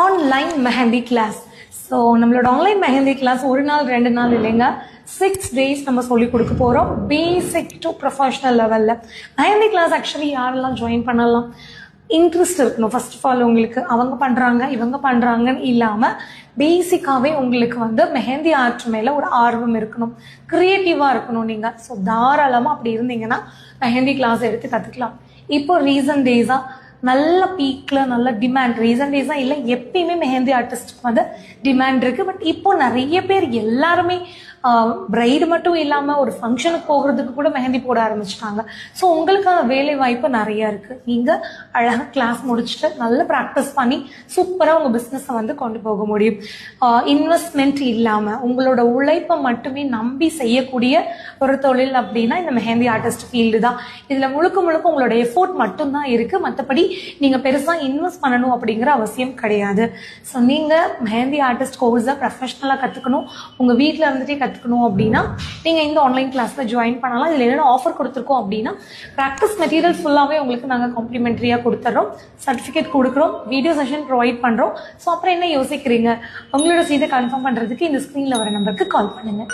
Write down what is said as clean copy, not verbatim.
Online mehndi class. So நம்மளோட online mehndi class ஒரு நாள் 2 நாள் இல்லைங்க, 6 days நம்ம சொல்லி கொடுக்க போகிறோம். பேசிக் டு ப்ரொஃபஷனல் லெவலில் மெஹந்தி கிளாஸ் ஆக்சுவலி யாரெல்லாம் ஜாயின் பண்ணலாம்? இன்ட்ரெஸ்ட் இருக்கணும். ஃபர்ஸ்ட் ஆஃப் ஆல் உங்களுக்கு அவங்க பண்ணுறாங்க இவங்க பண்ணுறாங்கன்னு இல்லாமல் பேசிக்காகவே உங்களுக்கு வந்து மெஹந்தி ஆர்ட் மேலே ஒரு ஆர்வம் இருக்கணும், க்ரியேட்டிவாக இருக்கணும் நீங்கள். ஸோ தாராளமாக அப்படி இருந்தீங்கன்னா மெஹந்தி கிளாஸ் எடுத்து கற்றுக்கலாம். இப்போ ரீசன்ட் டேஸாக நல்ல பீக்கில் நல்ல டிமாண்ட், ரீசன்ட் டேஸாக இல்லை எப்பயுமே மெஹந்தி ஆர்டிஸ்ட்டுக்கு வந்து டிமாண்ட் இருக்குது. பட் இப்போ நிறைய பேர் எல்லாருமே பிரைடு மட்டும் இல்லாமல் ஒரு ஃபங்க்ஷனுக்கு போகிறதுக்கு கூட மெஹந்தி போட ஆரம்பிச்சிட்டாங்க. ஸோ உங்களுக்கான வேலை வாய்ப்பு நிறையா இருக்குது. நீங்கள் அழகாக கிளாஸ் முடிச்சுட்டு நல்ல ப்ராக்டிஸ் பண்ணி சூப்பராக உங்கள் பிஸ்னஸை வந்து கொண்டு போக முடியும். இன்வெஸ்ட்மெண்ட் இல்லாமல் உங்களோட உழைப்பை மட்டுமே நம்பி செய்யக்கூடிய ஒரு தொழில் அப்படின்னா இந்த மெஹந்தி ஆர்டிஸ்ட் ஃபீல்டு தான். இதில் முழுக்க முழுக்க உங்களோட எஃபோர்ட் மட்டும்தான் இருக்குது. மற்றபடி நீங்கள் பெருசாக இன்வெஸ்ட் பண்ணணும் அப்படிங்கிற அவசியம் கிடையாது. ஸோ நீங்கள் மெஹந்தி ஆர்டிஸ்ட் கோர்ஸை ப்ரொஃபஷ்னலாக கற்றுக்கணும், உங்கள் வீட்டில் இருந்துகிட்டே கற்றுக்கணும் அப்படின்னா நீங்கள் இந்த ஆன்லைன் கிளாஸில் ஜாயின் பண்ணலாம். இதில் என்னென்ன ஆஃபர் கொடுத்துருக்கோம் அப்படின்னா ப்ராக்டிஸ் மெட்டீரியல் ஃபுல்லாகவே உங்களுக்கு நாங்கள் காம்ப்ளிமெண்ட்ரியாக கொடுத்துட்றோம், சர்டிஃபிகேட் கொடுக்குறோம், வீடியோ செஷன் ப்ரொவைட் பண்ணுறோம். ஸோ அப்புறம் என்ன யோசிக்கிறீங்க? உங்களோட சீட்டை கன்ஃபார்ம் பண்ணுறதுக்கு இந்த ஸ்க்ரீனில் வர நம்பருக்கு கால் பண்ணுங்கள்.